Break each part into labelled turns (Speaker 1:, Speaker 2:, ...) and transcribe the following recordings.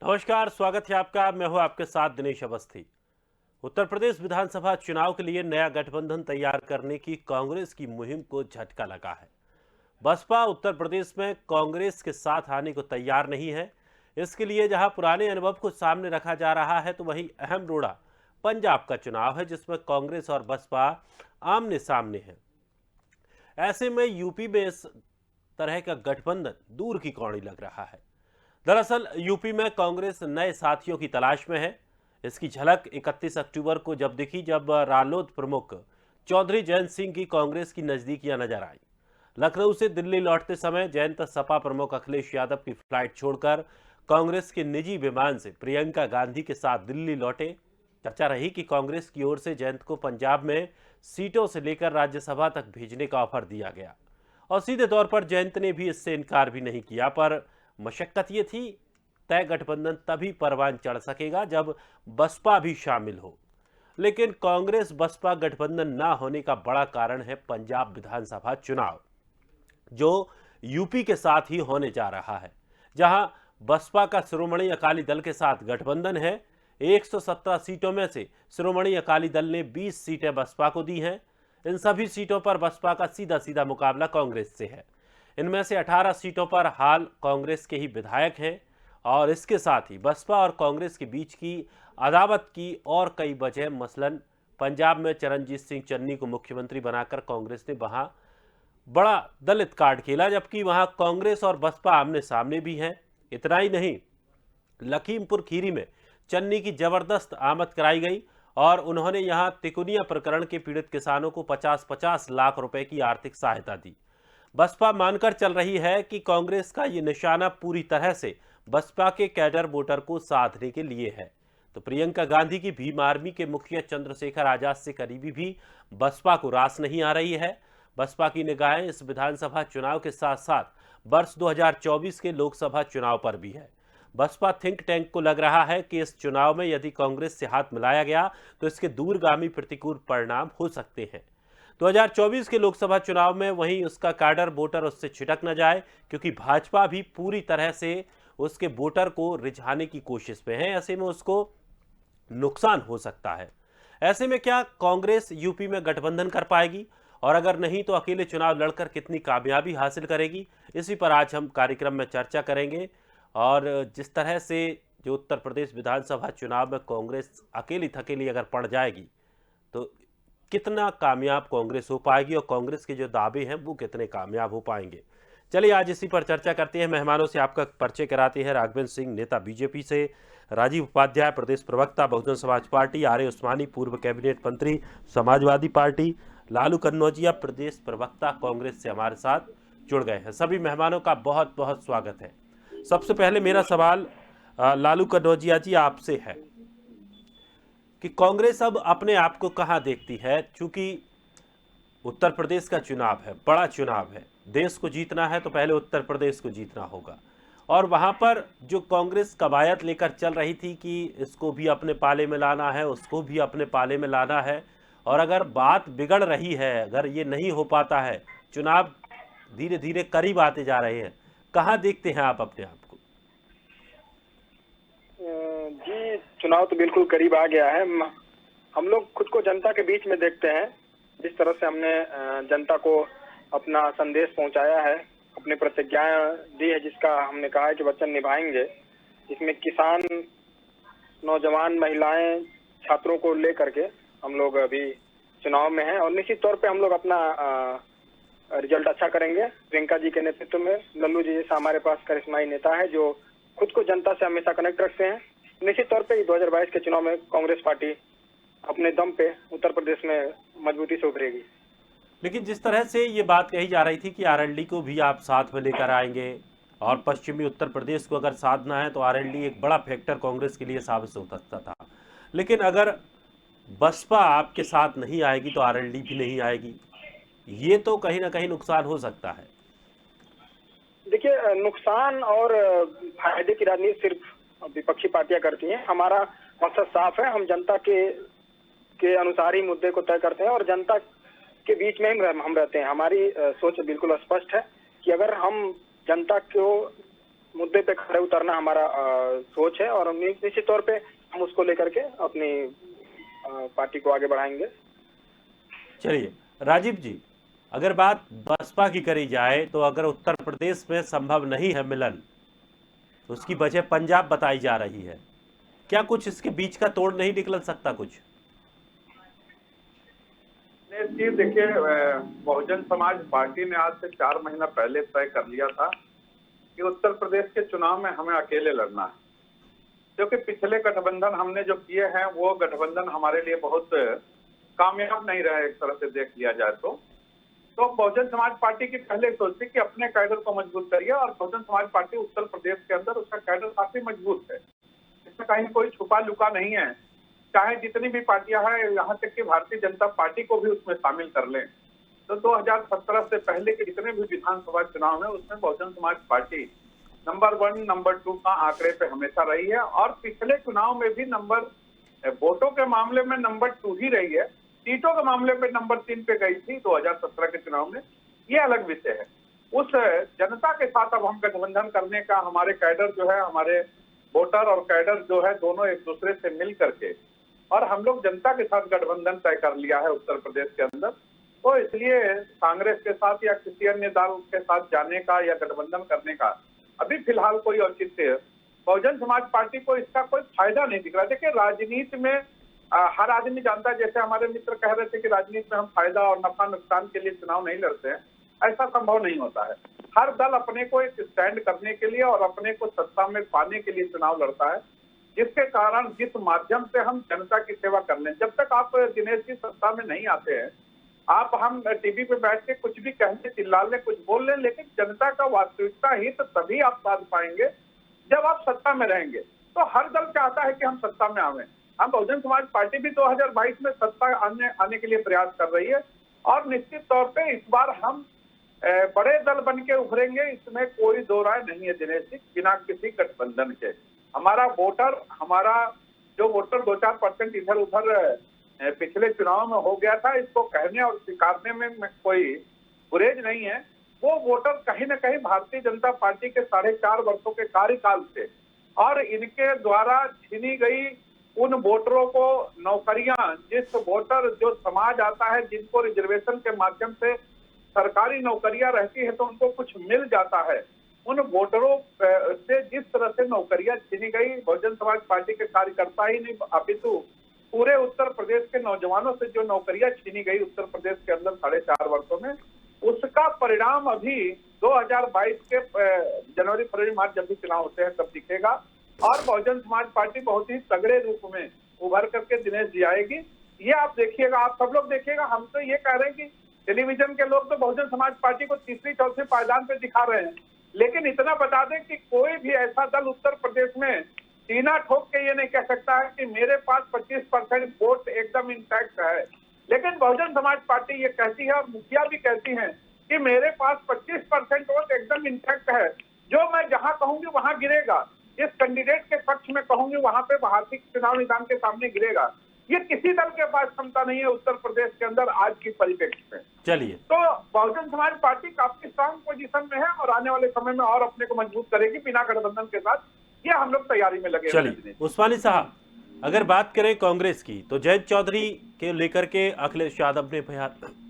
Speaker 1: नमस्कार, स्वागत है आपका। मैं हूं आपके साथ दिनेश अवस्थी। उत्तर प्रदेश विधानसभा चुनाव के लिए नया गठबंधन तैयार करने की कांग्रेस की मुहिम को झटका लगा है। बसपा उत्तर प्रदेश में कांग्रेस के साथ आने को तैयार नहीं है। इसके लिए जहां पुराने अनुभव को सामने रखा जा रहा है, तो वहीं अहम रोड़ा पंजाब का चुनाव है, जिसमें कांग्रेस और बसपा आमने सामने है। ऐसे में यूपी में इस तरह का गठबंधन दूर की कौड़ी लग रहा है। दरअसल यूपी में कांग्रेस नए साथियों की तलाश में है। इसकी झलक 31 अक्टूबर को जब दिखी, जब रालोद प्रमुख चौधरी जयंत सिंह की कांग्रेस की नजदीकियां नजर आई। लखनऊ से दिल्ली लौटते समय जयंत सपा प्रमुख अखिलेश यादव की फ्लाइट छोड़कर कांग्रेस के निजी विमान से प्रियंका गांधी के साथ दिल्ली लौटे। चर्चा रही कि कांग्रेस की ओर से जयंत को पंजाब में सीटों से लेकर राज्यसभा तक भेजने का ऑफर दिया गया और सीधे तौर पर जयंत ने भी इससे इनकार भी नहीं किया। पर मशक्कत ये थी, तय गठबंधन तभी परवान चढ़ सकेगा जब बसपा भी शामिल हो। लेकिन कांग्रेस बसपा गठबंधन ना होने का बड़ा कारण है पंजाब विधानसभा चुनाव, जो यूपी के साथ ही होने जा रहा है, जहां बसपा का श्रोमणी अकाली दल के साथ गठबंधन है। 117 सीटों में से श्रोमणी अकाली दल ने 20 सीटें बसपा को दी हैं। इन सभी सीटों पर बसपा का सीधा सीधा मुकाबला कांग्रेस से है। इनमें से 18 सीटों पर हाल कांग्रेस के ही विधायक हैं और इसके साथ ही बसपा और कांग्रेस के बीच की अदावत की और कई वजह, मसलन पंजाब में चरणजीत सिंह चन्नी को मुख्यमंत्री बनाकर कांग्रेस ने वहां बड़ा दलित कार्ड खेला, जबकि वहां कांग्रेस और बसपा आमने सामने भी हैं। इतना ही नहीं, लखीमपुर खीरी में चन्नी की जबरदस्त आमद कराई गई और उन्होंने यहां तिकुनिया प्रकरण के पीड़ित किसानों को 50-50 लाख रुपए की आर्थिक सहायता दी। बसपा मानकर चल रही है कि कांग्रेस का ये निशाना पूरी तरह से बसपा के कैडर वोटर को साधने के लिए है। तो प्रियंका गांधी की भीम आर्मी के मुखिया चंद्रशेखर आजाद से करीबी भी बसपा को रास नहीं आ रही है। बसपा की निगाहें इस विधानसभा चुनाव के साथ साथ वर्ष 2024 के लोकसभा चुनाव पर भी है। बसपा थिंक टैंक को लग रहा है कि इस चुनाव में यदि कांग्रेस से हाथ मिलाया गया तो इसके दूरगामी प्रतिकूल परिणाम हो सकते हैं। 2024 के लोकसभा चुनाव में वहीं उसका कैडर वोटर उससे छिटक न जाए, क्योंकि भाजपा भी पूरी तरह से उसके वोटर को रिझाने की कोशिश में है। ऐसे में उसको नुकसान हो सकता है। ऐसे में क्या कांग्रेस यूपी में गठबंधन कर पाएगी, और अगर नहीं तो अकेले चुनाव लड़कर कितनी कामयाबी हासिल करेगी? इसी पर आज हम कार्यक्रम में चर्चा करेंगे। और जिस तरह से जो उत्तर प्रदेश विधानसभा चुनाव में कांग्रेस अकेली थकेली अगर पड़ जाएगी, तो कितना कामयाब कांग्रेस हो पाएगी और कांग्रेस के जो दावे हैं वो कितने कामयाब हो पाएंगे। चलिए आज इसी पर चर्चा करते हैं। मेहमानों से आपका परिचय कराते हैं। राघवेंद्र सिंह, नेता बीजेपी से; राजीव उपाध्याय, प्रदेश प्रवक्ता बहुजन समाज पार्टी; आर्य उस्मानी, पूर्व कैबिनेट मंत्री समाजवादी पार्टी; लालू कन्नौजिया, प्रदेश प्रवक्ता कांग्रेस से हमारे साथ जुड़ गए हैं। सभी मेहमानों का बहुत बहुत स्वागत है। सबसे पहले मेरा सवाल लालू कन्नौजिया जी आपसे है कि कांग्रेस अब अपने आप को कहां देखती है, क्योंकि उत्तर प्रदेश का चुनाव है, बड़ा चुनाव है। देश को जीतना है तो पहले उत्तर प्रदेश को जीतना होगा, और वहां पर जो कांग्रेस कवायद लेकर चल रही थी कि इसको भी अपने पाले में लाना है, उसको भी अपने पाले में लाना है, और अगर बात बिगड़ रही है, अगर ये नहीं हो पाता है, चुनाव धीरे धीरे करीब आते जा रहे हैं, कहां देखते हैं आप अपने आप को?
Speaker 2: जी, चुनाव तो बिल्कुल करीब आ गया है। हम लोग खुद को जनता के बीच में देखते हैं। जिस तरह से हमने जनता को अपना संदेश पहुंचाया है, अपनी प्रतिज्ञाएं दी है, जिसका हमने कहा है कि वचन निभाएंगे, इसमें किसान, नौजवान, महिलाएं, छात्रों को लेकर के हम लोग अभी चुनाव में हैं और निश्चित तौर पे हम लोग अपना रिजल्ट अच्छा करेंगे। प्रियंका जी के नेतृत्व में लल्लू जी जैसा हमारे पास करिश्माई नेता है जो खुद को जनता से हमेशा कनेक्ट रखते हैं। निश्चित तौर पे 2022 के चुनाव में कांग्रेस पार्टी अपने दम पे उत्तर प्रदेश में मजबूती से उभरेगी।
Speaker 1: लेकिन जिस तरह से ये बात कही जा रही थी कि आरएलडी को भी आप साथ में लेकर आएंगे और पश्चिमी उत्तर प्रदेश को अगर साधना है, तो आरएलडी एक बड़ा फैक्टर कांग्रेस के लिए साबित हो सकता था। लेकिन अगर बसपा आपके साथ नहीं आएगी तो आरएलडी भी नहीं आएगी, ये तो कहीं ना कहीं नुकसान हो सकता है।
Speaker 2: देखिए, नुकसान और फायदे की राजनीति सिर्फ विपक्षी पार्टियां करती हैं। हमारा मकसद साफ है, हम जनता के अनुसार ही मुद्दे को तय करते हैं और जनता के बीच में हम रहते हैं। हमारी सोच बिल्कुल स्पष्ट है कि अगर हम जनता को मुद्दे पे खड़े उतरना हमारा सोच है और निश्चित तौर पे हम उसको लेकर के अपनी पार्टी को आगे बढ़ाएंगे।
Speaker 1: चलिए राजीव जी, अगर बात बसपा की करी जाए तो अगर उत्तर प्रदेश में संभव नहीं है मिलन, तो उसकी वजह पंजाब बताई जा रही है। क्या कुछ इसके बीच का तोड़ नहीं निकल सकता कुछ?
Speaker 3: जी देखिए, बहुजन समाज पार्टी ने आज से 4 महीना पहले तय कर लिया था कि उत्तर प्रदेश के चुनाव में हमें अकेले लड़ना है, क्योंकि पिछले गठबंधन हमने जो किए हैं वो गठबंधन हमारे लिए बहुत कामयाब नहीं रहे। एक तरह से देख लिया जाए तो बहुजन समाज पार्टी की पहले सोच थी कि अपने कैडर को मजबूत करिए, और बहुजन समाज पार्टी उत्तर प्रदेश के अंदर उसका कैडर काफी मजबूत है। इसमें कहीं कोई छुपा लुका नहीं है। चाहे जितनी भी पार्टियां हैं, यहाँ तक कि भारतीय जनता पार्टी को भी उसमें शामिल कर लें, तो 2017 से पहले के जितने भी विधानसभा चुनाव है उसमें Bahujan Samaj party number 1, number 2 का आंकड़े पे हमेशा रही है, और पिछले चुनाव में भी वोटों के मामले में नंबर 2 ही रही है। सीटों के मामले में नंबर 3 पे गई थी 2017 के चुनाव में। ये अलग विषय है। उस जनता के साथ अब हम गठबंधन करने का, हमारे कैडर जो है, हमारे वोटर और कैडर जो है, दोनों एक दूसरे से मिल करके, और हम लोग जनता के साथ गठबंधन तय कर लिया है उत्तर प्रदेश के अंदर। तो इसलिए कांग्रेस के साथ या किसी अन्य दल के साथ जाने का या गठबंधन करने का अभी फिलहाल कोई औचित्य बहुजन समाज पार्टी को इसका कोई फायदा नहीं दिख रहा। देखिए, राजनीति में हर आदमी जानता है, जैसे हमारे मित्र कह रहे थे कि राजनीति में हम फायदा और नफा नुकसान के लिए चुनाव नहीं लड़ते हैं, ऐसा संभव नहीं होता है। हर दल अपने को एक स्टैंड करने के लिए और अपने को सत्ता में पाने के लिए चुनाव लड़ता है, जिसके कारण जिस माध्यम से हम जनता की सेवा कर लें। जब तक आप दिनेश जी सत्ता में नहीं आते हैं, आप हम टीवी पे बैठ के कुछ भी कहने, चिल्ला लें, कुछ बोल लें, लेकिन जनता का वास्तविकता हित तभी आप साध पाएंगे जब आप सत्ता में रहेंगे। तो हर दल चाहता है कि हम सत्ता में आवे। हम बहुजन समाज पार्टी भी 2022 में सत्ता आने के लिए प्रयास कर रही है, और निश्चित तौर पे इस बार हम बड़े दल बन के उभरेंगे, इसमें कोई दो राय नहीं है दिनेश जी, बिना किसी गठबंधन के। हमारा जो वोटर 2-4% इधर उधर पिछले चुनाव में हो गया था, इसको कहने और स्वीकारने में कोई गुरेज नहीं है। वो वोटर कहीं न कहीं भारतीय जनता पार्टी के 4.5 वर्षों के कार्यकाल से और इनके द्वारा छीनी गई उन वोटरों को नौकरियां, जिस वोटर जो समाज आता है, जिनको रिजर्वेशन के माध्यम से सरकारी नौकरियां रहती है तो उनको कुछ मिल जाता है, उन वोटरों से जिस तरह से नौकरियां छीनी गई, बहुजन समाज पार्टी के कार्यकर्ता ही नहीं अपितु पूरे उत्तर प्रदेश के नौजवानों से जो नौकरियां छीनी गई उत्तर प्रदेश के अंदर 4.5 वर्षों में, उसका परिणाम अभी 2022 के जनवरी, फरवरी, मार्च जब भी चुनाव होते हैं तब दिखेगा। और बहुजन समाज पार्टी बहुत ही तगड़े रूप में उभर करके दिनेश जी आएगी। ये आप देखिएगा, आप सब लोग देखिएगा। हम तो ये कह रहे हैं कि टेलीविजन के लोग तो बहुजन समाज पार्टी को तीसरी चौथी पायदान पे दिखा रहे हैं, लेकिन इतना बता दें कि कोई भी ऐसा दल उत्तर प्रदेश में सीना ठोक के ये नहीं कह सकता है कि मेरे पास 25% वोट एकदम इंटैक्ट है। लेकिन बहुजन समाज पार्टी ये कहती है और मुखिया भी कहती हैं कि मेरे पास 25% वोट एकदम इंटैक्ट है, जो मैं जहां कहूंगी वहां गिरेगा, जिस कैंडिडेट के पक्ष में कहूंगी वहां पे भारतीय चुनाव निदान के सामने गिरेगा। ये किसी दल के पास क्षमता नहीं है उत्तर प्रदेश के अंदर आज की परिप्रेक्ष्य में।
Speaker 1: चलिए,
Speaker 3: तो बहुजन समाज पार्टी काफी स्ट्रांग पोजीशन में है और आने वाले समय में और अपने को मजबूत करेगी बिना गठबंधन के साथ। ये हम लोग तैयारी में लगे।
Speaker 1: चलिए उस्मानी साहब, अगर बात करें कांग्रेस की, तो जयंत चौधरी के लेकर के अखिलेश यादव ने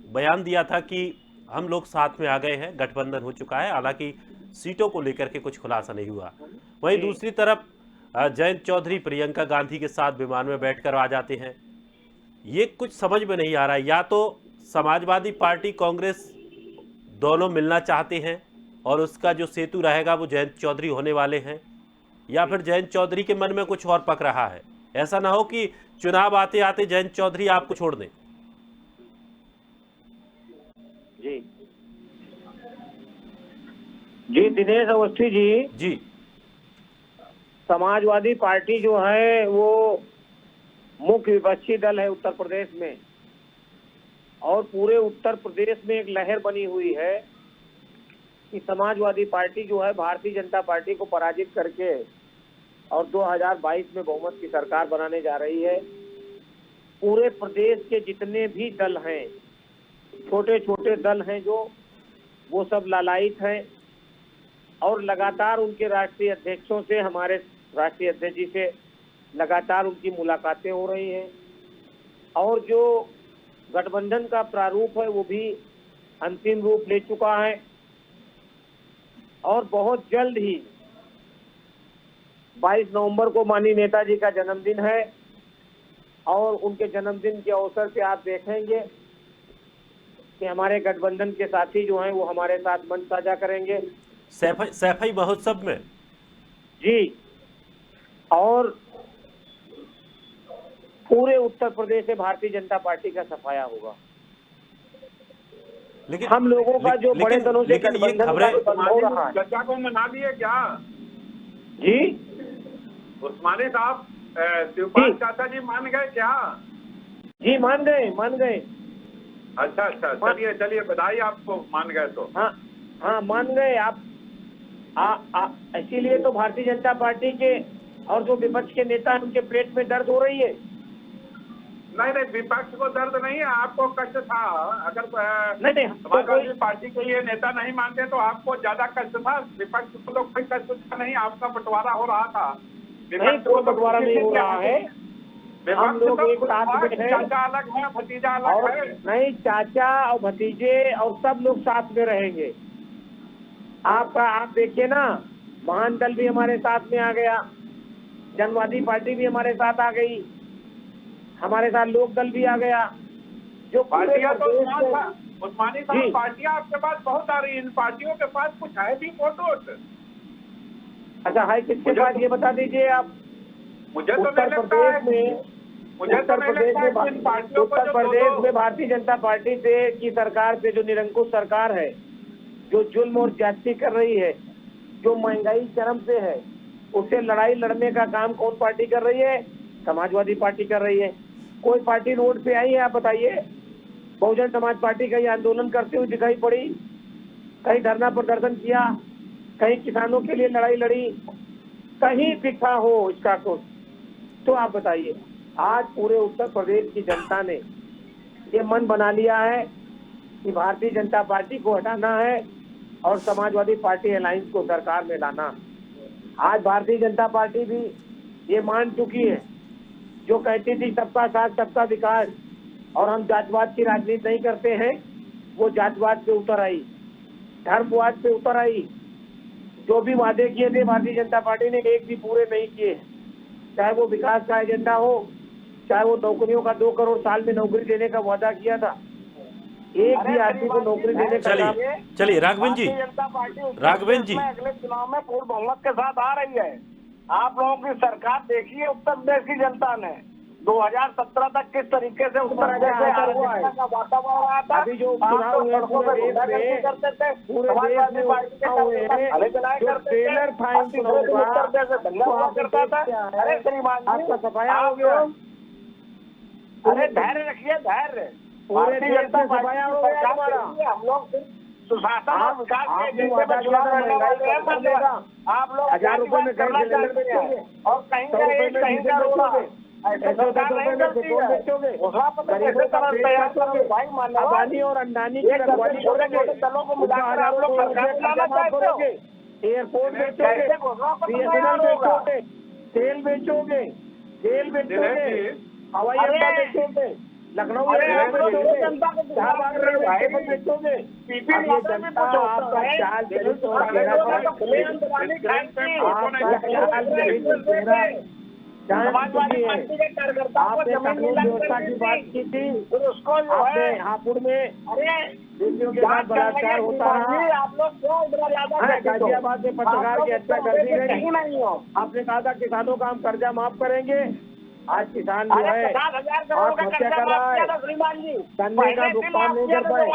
Speaker 1: बयान दिया था कि हम लोग साथ में आ गए हैं, गठबंधन हो चुका है। हालांकि सीटों को लेकर के कुछ खुलासा नहीं हुआ। वहीं दूसरी तरफ जयंत चौधरी प्रियंका गांधी के साथ विमान में बैठकर आ जाते हैं। ये कुछ समझ में नहीं आ रहा है, या तो समाजवादी पार्टी कांग्रेस दोनों मिलना चाहते हैं और उसका जो सेतु रहेगा वो जयंत चौधरी होने वाले हैं, या फिर जयंत चौधरी के मन में कुछ और पक रहा है। ऐसा ना हो कि चुनाव आते आते जयंत चौधरी आपको छोड़ दें।
Speaker 4: जी दिनेश अवस्थी जी, समाजवादी पार्टी जो है वो मुख्य विपक्षी दल है उत्तर प्रदेश में, और पूरे उत्तर प्रदेश में एक लहर बनी हुई है कि समाजवादी पार्टी जो है भारतीय जनता पार्टी को पराजित करके और 2022 में बहुमत की सरकार बनाने जा रही है। पूरे प्रदेश के जितने भी दल हैं, छोटे छोटे दल हैं जो, वो सब लालायित हैं और लगातार उनके राष्ट्रीय अध्यक्षों से, हमारे राष्ट्रीय अध्यक्ष जी से लगातार उनकी मुलाकातें हो रही हैं और जो गठबंधन का प्रारूप है वो भी अंतिम रूप ले चुका है और बहुत जल्द ही 22 नवंबर को माननीय नेताजी का जन्मदिन है और उनके जन्मदिन के अवसर पे आप देखेंगे कि हमारे गठबंधन के साथी जो हैं वो हमारे साथ मंच साझा करेंगे
Speaker 1: सैफई महोत्सव में
Speaker 4: जी। और पूरे उत्तर प्रदेश से भारतीय जनता पार्टी का सफाया होगा।
Speaker 1: लेकिन
Speaker 4: हम लोगों का जो बड़े दिनों से
Speaker 1: लेकिन ये खबरें
Speaker 4: हो रहा है
Speaker 3: चर्चा को मना दिए क्या
Speaker 4: जी।
Speaker 3: उस्मानी साहब शिवपाल चाचा जी मान गए क्या?
Speaker 4: जी मान गए।
Speaker 3: अच्छा अच्छा, चलिए चलिए, बधाई आपको, मान गए तो।
Speaker 4: हाँ मान गए आप। इसीलिए तो भारतीय जनता पार्टी के और जो विपक्ष के नेता हैं उनके पेट में दर्द हो रही है।
Speaker 3: नहीं नहीं, विपक्ष को दर्द नहीं है, आपको कष्ट था। अगर
Speaker 4: नहीं
Speaker 3: समाजवादी पार्टी के लिए नेता नहीं मानते तो आपको ज्यादा कष्ट था। विपक्ष को तो कोई कष्ट था नहीं, आपका बंटवारा हो रहा था।
Speaker 4: नहीं, कोई बंटवारा नहीं हो रहा है। हम लोग एक साथ में हैं।
Speaker 3: चाचा अलग है, भतीजा अलग है।
Speaker 4: नहीं, चाचा और भतीजे और सब लोग साथ में रहेंगे। आप देखिए ना, महान दल भी हमारे साथ में आ गया, जनवादी पार्टी भी हमारे साथ आ गई, हमारे साथ लोक दल भी आ गया। जो
Speaker 3: पार्टियां तो उस्मानी साहब, पार्टियां आपके पास बहुत आ रही है, इन पार्टियों के पास कुछ है भी फोटो?
Speaker 4: अच्छा है, किसके पास ये बता दीजिए आप।
Speaker 3: मुझे तो
Speaker 4: उत्तर प्रदेश में भारतीय जनता पार्टी से की सरकार से, जो निरंकुश सरकार है, जो जुल्म और ज्यादती कर रही है, जो महंगाई चरम पे है, उससे लड़ाई लड़ने का काम कौन पार्टी कर रही है? समाजवादी पार्टी कर रही है। कोई पार्टी रोड पे आई है? आप बताइए। बहुजन समाज पार्टी कहीं आंदोलन करते हुए दिखाई पड़ी? कहीं धरना प्रदर्शन किया? कहीं किसानों के लिए लड़ाई लड़ी? कहीं दिखा हो इसका कुछ? तो आप बताइए। आज पूरे उत्तर प्रदेश की जनता ने ये मन बना लिया है कि भारतीय जनता पार्टी को हटाना है और समाजवादी पार्टी अलायंस को सरकार में लाना। आज भारतीय जनता पार्टी भी ये मान चुकी है, जो कहती थी सबका साथ सबका विकास और हम जातिवाद की राजनीति नहीं करते हैं, वो जातिवाद पे उतर आई, धर्मवाद पे उतर आई। जो भी वादे किए थे भारतीय जनता पार्टी ने, एक भी पूरे नहीं किए। चाहे वो विकास का एजेंडा हो, चाहे वो नौकरियों का 2 करोड़ साल में नौकरी देने का वादा किया था, एक भी आदमी को नौकरी देने का काम।
Speaker 1: चलिए राघवेंद्र जी,
Speaker 5: अगले चुनाव में पूर्ण बहुमत के साथ आ रही है। आप लोगों की सरकार देखिए, उत्तर प्रदेश की जनता ने 2017 तक किस तरीके से उत्तर प्रदेश में अराजकता का वातावरण रहा था।
Speaker 4: अभी जो चुनाव हुए पूरे देश में करते थे, पूरे देश में ट्रेलर था इन चुनावों का,
Speaker 5: करता था। अरे श्रीमान जी,
Speaker 4: आपका सफाया हो गया।
Speaker 5: अरे धैर्य रखिए, धैर्य।
Speaker 4: पूरे देश में सफाया हो गया हमारा।
Speaker 5: हम लोग सुशासन और विकास के एजेंडे में चुनाव लड़ने वाले हैं। आप लोग
Speaker 4: 1000 रुपए में कहीं सिलेंडर बेचोगे
Speaker 5: और कहीं का एक कहीं का रोड़ा ऐसे सरकार नहीं करती है। घोषणा पत्र कैसे तैयार करोगे भाई?
Speaker 4: अदानी और अंडानी की रखवाली
Speaker 5: छोटे छोटे दलों को मिलाकर आप लोग सरकार चलाना चाहते हो।
Speaker 4: एयरपोर्ट बेचोगे, BSNL बेचोगे, तेल बेचोगे, हवाई अड्डा बेचोगे, लखनऊ
Speaker 5: जनता को
Speaker 4: बेचोगे।
Speaker 5: समाजवादी पार्टी के कार्यकर्ताओं को जमीन
Speaker 4: व्यवस्था की बात की थी,
Speaker 5: फिर उसको जो है
Speaker 4: हापुड़ में
Speaker 5: अरे
Speaker 4: बेटियों के साथ बलात्कार होता रहा।
Speaker 5: आप लोग क्यों इधर ज्यादा
Speaker 4: गाजियाबाद में पत्रकार की हत्या कर दी गई।
Speaker 5: कहीं नहीं हो।
Speaker 4: आपने कहा था किसानों का हम कर्जा माफ करेंगे, आज किसान जो है
Speaker 5: 50,000 करोड़ का
Speaker 4: आत्महत्या
Speaker 5: कर्जा
Speaker 4: कर रहा
Speaker 5: माफ
Speaker 4: है,
Speaker 5: किया था श्रीमान जी।
Speaker 4: गन्ने का भुगतान नहीं कर पाए।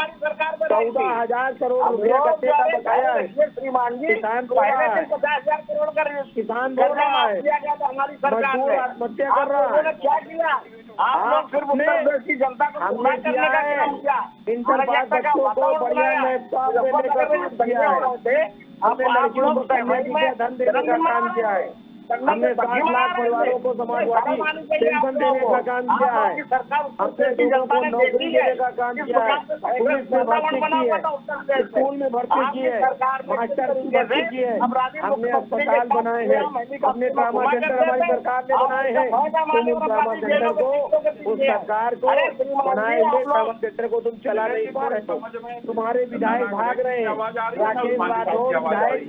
Speaker 4: 14,000 करोड़ रुपया गन्ने का बकाया है।
Speaker 5: श्रीमान जी,
Speaker 4: किसान बोल रहा है,
Speaker 5: 50,000 करोड़ का
Speaker 4: किसान बोल रहा है,
Speaker 5: किया गया था हमारी सरकार
Speaker 4: मजदूर
Speaker 5: ने।
Speaker 4: आत्महत्या कर रहा
Speaker 5: आप लोगों
Speaker 4: है।
Speaker 5: ने क्या किया? आप लोग सिर्फ उत्तर प्रदेश की जनता को
Speaker 4: हमने
Speaker 5: गुमराह करने का काम किया।
Speaker 4: इंटरपास बच्चों को बढ़िया लैपटॉप देने का काम किया है। हमने लड़कियों को पढ़ने के लिए धन देने का काम किया है। हमने 60 लाख परिवारों को समाजवादी पेंशन देने का काम किया है, हमने लोगों को नौकरी देने का काम किया है, पुलिस में भर्ती की है, स्कूल में भर्ती की है, मास्टर की भर्ती की है, हमने अस्पताल बनाए हैं, हमने ट्रामा सेंटर हमारी सरकार ने बनाए हैं। तुम उस ट्रामा सेंटर को, उस सरकार को बनाए हुए ट्रामा सेंटर को तुम चला नहीं पा रहे हो। तुम्हारे विधायक भाग रहे हैं। राकेश राठौर विधायक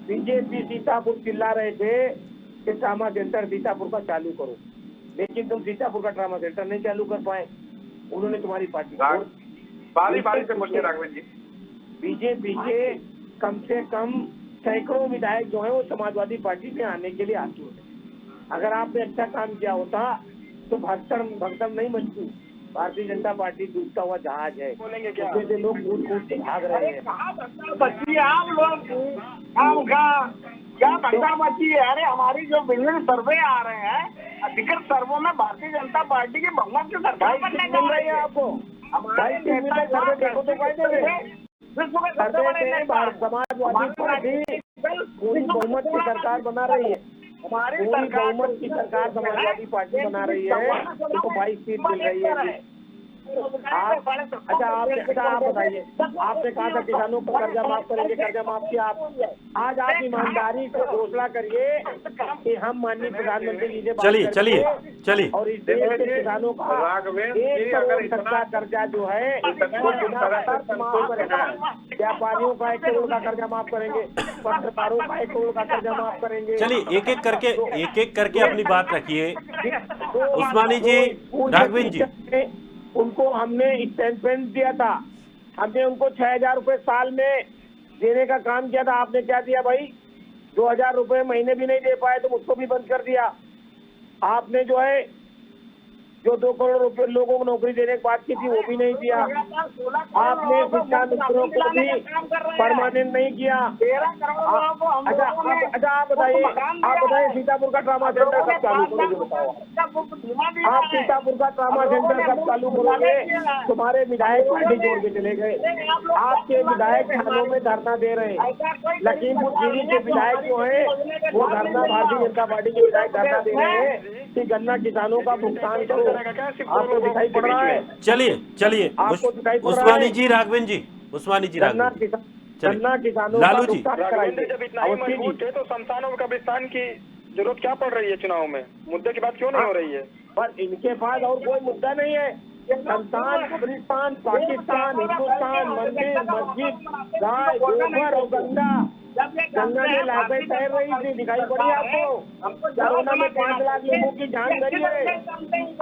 Speaker 4: बीजेपी सीतापुर चिल्ला रहे थे कि ट्रामा सेंटर सीतापुर का चालू करो, लेकिन तुम सीतापुर का ट्रामा सेंटर नहीं चालू कर पाए। उन्होंने तुम्हारी पार्टी
Speaker 3: बारी से बोलिए राघवेंद्र जी।
Speaker 4: बीजेपी के कम से कम सैकड़ों विधायक जो है वो समाजवादी पार्टी में आने के लिए आतुर है। अगर आपने अच्छा काम किया होता तो भगदड़ नहीं मचती। भारतीय जनता पार्टी डूबता हुआ जहाज है,
Speaker 2: बोलेंगे क्या?
Speaker 4: जैसे लोग कूद के भाग रहे हैं।
Speaker 5: बच्ची आप लोग क्या भगदड़ मची है? अरे हमारी जो बिजनेस सर्वे आ रहे हैं, अधिकतर सर्वों में भारतीय जनता पार्टी की बहुमत की सरकार बनने जा रही है।
Speaker 4: आपको
Speaker 5: हमारे
Speaker 4: सर्वे देखो तो समाजवादी पार्टी पूरी बहुमत की सरकार बना रही है,
Speaker 5: हमारी
Speaker 4: पूरी बहुमत की सरकार समाजवादी पार्टी बना रही है, उनको 22 सीट मिल रही है। आप बताइए, आपने कहा था किसानों का कर्जा माफ करेंगे, कर्जा माफ किया आप। आज आप ईमानदारी से घोषणा करिए कि हम माननीय प्रधानमंत्री जी से बात
Speaker 1: चलिए
Speaker 4: और इस देश के किसानों का 1 करोड़ तक का कर्जा जो है वो बिना शर्त माफ करेगा। व्यापारियों का 1 करोड़ का कर्जा माफ करेंगे, पत्रकारों का 1 करोड़ का कर्जा माफ करेंगे।
Speaker 1: चलिए एक एक करके अपनी बात रखिए। उस्मानी जी, राघवेंद्र जी,
Speaker 4: उनको हमने स्टेटमेंट दिया था, हमने उनको 6,000 रुपए साल में देने का काम किया था। आपने क्या दिया भाई? 2,000 रुपए महीने भी नहीं दे पाए तो उसको भी बंद कर दिया। आपने जो है जो 2 करोड़ रुपए लोगों को नौकरी देने की बात की थी वो भी नहीं दिया। आपने शिक्षा मित्रों को भी परमानेंट नहीं किया। अच्छा आप बताइए सीतापुर का ट्रामा सेंटर कब चालू करोगे? बताओ आप सीतापुर का ट्रामा सेंटर कब चालू करोगे? तुम्हारे विधायक पार्टी जोड़ के चले गए, आपके विधायक थानों में धरना दे रहे हैं। लखीमपुर खीरी के विधायक जो है वो धरना, भारतीय जनता पार्टी के विधायक धरना दे रहे हैं कि गन्ना किसानों का भुगतान करो। आपको दिखाई पड़ रहा है?
Speaker 1: चलिए उस्मानी जी, राघवेंद्र जी,
Speaker 4: गन्ना किसानों
Speaker 1: लालू जी,
Speaker 2: जब इतना ही मजबूत थे तो संस्थानों में कब्रिस्तान की जरूरत क्या पड़ रही है? चुनाव में मुद्दे की बात क्यों नहीं हो रही है?
Speaker 4: पर इनके पास और कोई मुद्दा नहीं है। संतान, कब्रिस्तान, पाकिस्तान, हिंदुस्तान, मंदिर, मस्जिद, गाय, गोबर और गंगा में लाशें तैर रही थी, दिखाई पड़ी आपको? कोरोना में 5 लाख लोगों की जान गई है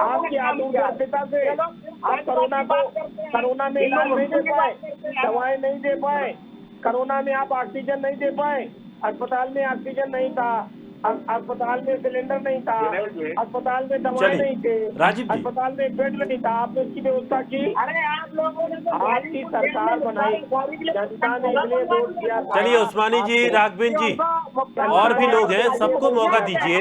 Speaker 4: आपकी आदूरदर्शिता से। आप कोरोना में इलाज नहीं दे पाए, दवाएं नहीं दे पाए, कोरोना में आप ऑक्सीजन नहीं दे पाए, अस्पताल में ऑक्सीजन नहीं था, अस्पताल में सिलेंडर नहीं था, अस्पताल में दवाएं नहीं थे,
Speaker 1: राजीव जी,
Speaker 4: अस्पताल में बेड नहीं था, आपने उसकी व्यवस्था की।
Speaker 5: अरे आप लोगों ने
Speaker 4: आपकी सरकार बनाई, जनता ने इसलिए वोट दिया था।
Speaker 1: चलिए उस्मानी जी, राघवेंद्र जी, और भी लोग हैं, सबको मौका दीजिए,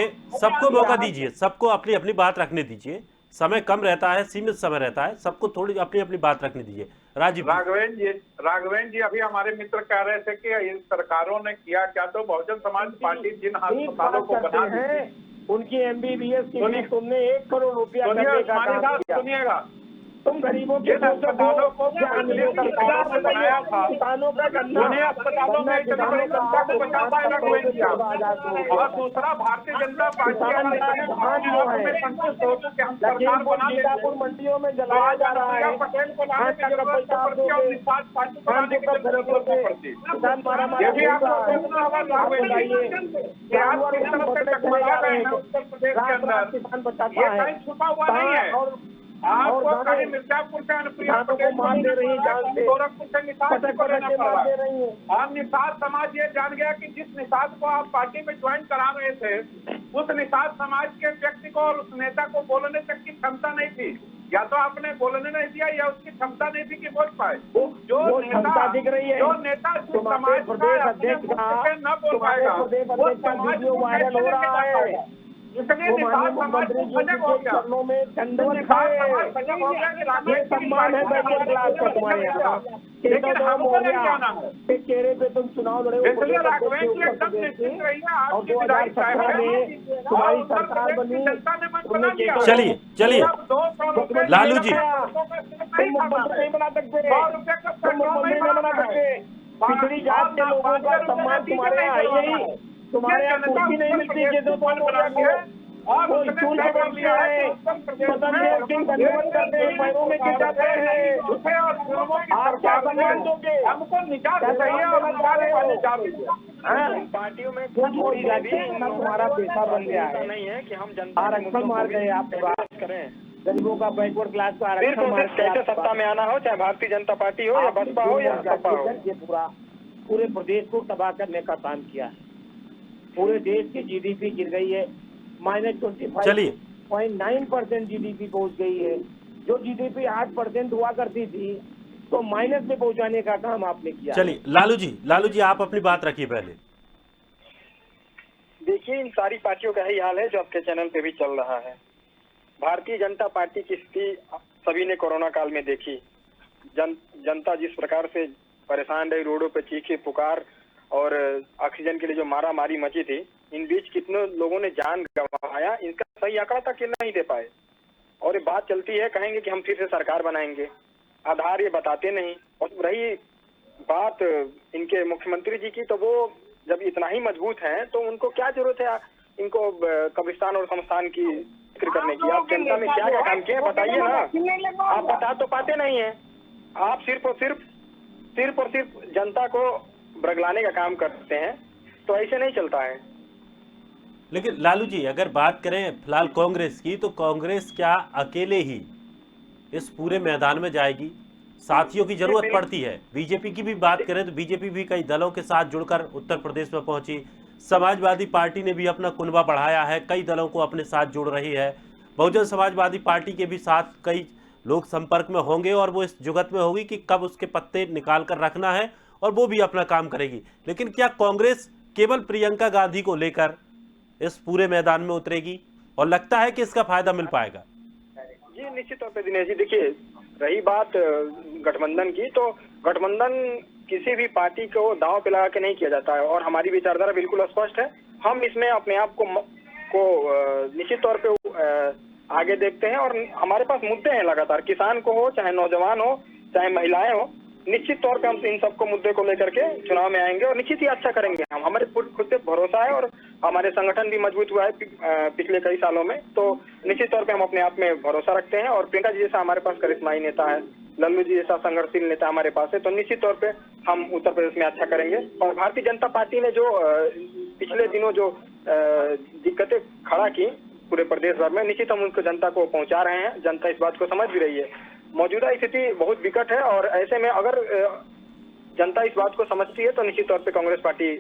Speaker 1: सबको अपनी अपनी बात रखने दीजिए। समय कम रहता है, सीमित समय रहता है, सबको थोड़ी अपनी अपनी बात रखने दीजिए।
Speaker 3: राघवेंद्र जी अभी हमारे मित्र कह रहे थे कि इन सरकारों ने किया क्या, तो बहुजन समाज पार्टी जिन अस्पतालों को बना
Speaker 4: है उनकी MBBS की फीस तुमने 1 करोड़ रुपया करने का काम किया।
Speaker 3: सुनिएगा,
Speaker 4: तुम गरीबों के
Speaker 3: अस्पतालों को बनाया था,
Speaker 4: किसानों का
Speaker 3: अस्पतालों में जनता को बचा पाए राघवेंद्र जी। और दूसरा, भारतीय जनता
Speaker 4: पार्टी मंडियों में जलाया जा रहा है,
Speaker 3: पटेल को लाने की जरूरत
Speaker 4: किसान बचाता है,
Speaker 3: छुपा हुआ नहीं है। आपको कहीं मिर्जापुर से अनुप्रिया पटेल
Speaker 4: मार दे रही है जान से,
Speaker 3: गोरखपुर से निषाद को लेना पड़ रहा है। और निषाद समाज ये जान गया कि जिस निषाद को आप पार्टी में ज्वाइन करा रहे थे, उस निषाद समाज के व्यक्ति को और उस नेता को बोलने तक की क्षमता नहीं थी। या तो आपने बोलने नहीं दिया या उसकी क्षमता नहीं थी कि बोल पाए। जो नेता दिख रही है, जो नेता समाज
Speaker 4: प्रदेश अध्यक्ष का
Speaker 3: न बोल पाएगा, वो समाज
Speaker 4: वीडियो वायरल हो रहा है।
Speaker 5: इसलिए
Speaker 4: वो
Speaker 5: निषाद
Speaker 4: माननीय
Speaker 5: समाज
Speaker 4: मुख्यमंत्री
Speaker 5: को
Speaker 4: जी
Speaker 5: सजग हो
Speaker 4: के
Speaker 5: गया।
Speaker 4: चरणों में दंडवत
Speaker 5: निषाद
Speaker 4: है।
Speaker 5: समाज सजग हो गया कि
Speaker 4: ये
Speaker 5: राजनीति
Speaker 4: सम्मान है बैकवर्ड क्लास का तुम्हारे यहाँ।
Speaker 5: लेकिन हमको नहीं जाना है।
Speaker 4: के चेहरे पे तुम चुनाव लड़े हो
Speaker 5: इसलिए
Speaker 4: उत्तर
Speaker 5: राघवेंद्र जी
Speaker 4: प्रदेश
Speaker 5: एकदम
Speaker 4: की,
Speaker 5: निश्चित रहिए,
Speaker 4: और
Speaker 5: आपकी विदाई
Speaker 4: 2017 में तुम्हारी सरकार बनी,
Speaker 5: जनता ने मन
Speaker 4: तुमने
Speaker 5: बना लिया।
Speaker 1: चलिए, चलिए।
Speaker 5: अब 200 रुपए
Speaker 1: लालू जी।
Speaker 4: तुम मुख्यमंत्री नहीं बना सकते,
Speaker 5: 100 रुपए का
Speaker 4: तुम मुख्यमंत्री नहीं बना सकते। पिछड़ी जात के लोगों का सम्मान तुम्हारे यहाँ है ही नहीं। तुम्हारे यहाँ कुर्सी नहीं मिलती कि तो तुम
Speaker 5: और
Speaker 4: वो स्कूल के बच्चे हैं, स्वतंत्र सिंह दंडवत करते हैं, पैरों में गिर जाते हैं। आप क्या सम्मान दोगे?
Speaker 5: हमको निकाल रही है।
Speaker 2: पार्टियों में
Speaker 4: कुछ छोड़ी जाती है, तुम्हारा पेशा बन गया है।
Speaker 2: नहीं है कि हम जनता
Speaker 4: आरक्षण मार गए आप, बात
Speaker 2: करें।
Speaker 4: गरीबों का बैकवर्ड क्लास का आरक्षण
Speaker 2: बिल्कुल,
Speaker 4: मार के
Speaker 2: कैसे
Speaker 4: आप
Speaker 2: सत्ता में आना हो, चाहे भारतीय जनता पार्टी हो या बसपा हो या सपा हो।
Speaker 4: ये पूरे प्रदेश को तबाह करने का काम किया है। पूरे देश की जीडीपी गिर गई है,
Speaker 1: चलिए।
Speaker 4: -25.9% जीडीपी पहुंच गई है। जो जीडीपी 8% हुआ करती थी, तो माइनस में पहुंचाने का काम आपने किया।
Speaker 1: चलिए लालू जी आप अपनी बात रखिए पहले।
Speaker 2: देखिए, इन सारी पार्टियों का यही हाल है जो आपके चैनल पे भी चल रहा है। भारतीय जनता पार्टी की स्थिति सभी ने कोरोना काल में देखी। जनता जिस प्रकार से परेशान रही, रोडों पे चीखे पुकार और ऑक्सीजन के लिए जो मारा मारी मची थी, इन बीच कितने लोगों ने जान गंवाया, इनका सही आंकड़ा तक ये नहीं दे पाए। और ये बात चलती है, कहेंगे कि हम फिर से सरकार बनाएंगे, आधार ये बताते नहीं। और रही बात इनके मुख्यमंत्री जी की, तो वो जब इतना ही मजबूत हैं तो उनको क्या जरूरत है इनको कब्रिस्तान और शमशान की जिक्र करने की। आप जनता में क्या क्या काम किए बताइए ना। आप बता तो पाते नहीं है, आप सिर्फ और सिर्फ जनता को बरगलाने का काम करते हैं, तो ऐसे नहीं चलता है।
Speaker 1: लेकिन लालू जी अगर बात करें फिलहाल कांग्रेस की, तो कांग्रेस क्या अकेले ही इस पूरे मैदान में जाएगी? साथियों की जरूरत पड़ती है। बीजेपी की भी बात करें तो बीजेपी भी कई दलों के साथ जुड़कर उत्तर प्रदेश में पहुंची। समाजवादी पार्टी ने भी अपना कुनबा बढ़ाया है, कई दलों को अपने साथ जोड़ रही है। बहुजन समाजवादी पार्टी के भी साथ कई लोग संपर्क में होंगे और वो इस जुगत में होगी कि कब उसके पत्ते निकाल कर रखना है, और वो भी अपना काम करेगी। लेकिन क्या कांग्रेस केवल प्रियंका गांधी को लेकर इस पूरे मैदान में उतरेगी, और लगता है कि इसका फायदा मिल पाएगा?
Speaker 2: जी निश्चित तौर पे दिनेश जी, देखिए रही बात गठबंधन की, तो गठबंधन किसी भी पार्टी को दांव पे लगा के नहीं किया जाता है, और हमारी विचारधारा बिल्कुल स्पष्ट है। हम इसमें अपने आप को निश्चित तौर पे आगे देखते हैं, और हमारे पास मुद्दे हैं लगातार, किसान को हो, चाहे नौजवान हो, चाहे महिलाएं हो। निश्चित तौर पे हम इन सबको मुद्दे को लेकर के चुनाव में आएंगे और निश्चित ही अच्छा करेंगे। हम हमारे खुद से भरोसा है, और हमारे संगठन भी मजबूत हुआ है पिछले कई सालों में, तो निश्चित तौर पे हम अपने आप में भरोसा रखते हैं। और प्रियंका जी जैसा हमारे पास करिश्माई नेता है, लल्लू जी जैसा संघर्षशील नेता हमारे पास है, तो निश्चित तौर पे हम उत्तर प्रदेश में अच्छा करेंगे। और भारतीय जनता पार्टी ने जो पिछले दिनों जो दिक्कतें खड़ा की पूरे प्रदेश भर में, निश्चित हम उनको जनता को पहुंचा रहे हैं। जनता इस बात को समझ भी रही है। मौजूदा स्थिति बहुत विकट है, और ऐसे में अगर जनता इस बात को समझती है तो निश्चित तौर पे कांग्रेस पार्टी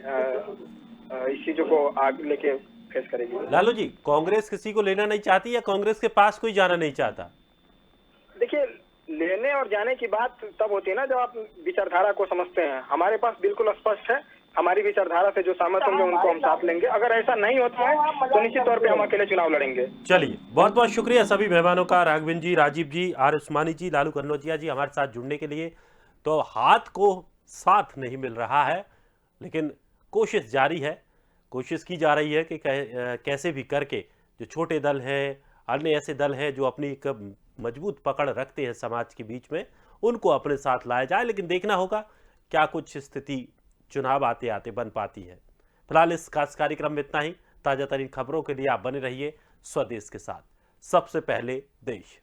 Speaker 2: इस चीजों को आगे लेके फेस करेगी।
Speaker 1: लालू जी, कांग्रेस किसी को लेना नहीं चाहती या कांग्रेस के पास कोई जाना नहीं चाहता?
Speaker 2: देखिए, लेने और जाने की बात तब होती है ना जब आप विचारधारा को समझते हैं। हमारे पास बिल्कुल स्पष्ट है, हमारी विचारधारा से जो सहमत होंगे उनको हम साथ लेंगे। अगर ऐसा नहीं होता है तो निश्चित तौर पे हम अकेले चुनाव लड़ेंगे।
Speaker 1: चलिए, बहुत बहुत शुक्रिया सभी मेहमानों का, राघवेंद्र जी, राजीव जी, आर उस्मानी जी, लालू कन्नौजिया जी, हमारे साथ जुड़ने के लिए। तो हाथ को साथ नहीं मिल रहा है, लेकिन कोशिश जारी है। कोशिश की जा रही है कि कैसे भी करके जो छोटे दल हैं, अन्य ऐसे दल हैं जो अपनी एक मजबूत पकड़ रखते हैं समाज के बीच में, उनको अपने साथ लाया जाए। लेकिन देखना होगा क्या कुछ स्थिति चुनाव आते आते बन पाती है। फिलहाल इस खास कार्यक्रम में इतना ही। ताजा तरीन खबरों के लिए आप बने रहिए स्वदेश के साथ। सबसे पहले देश।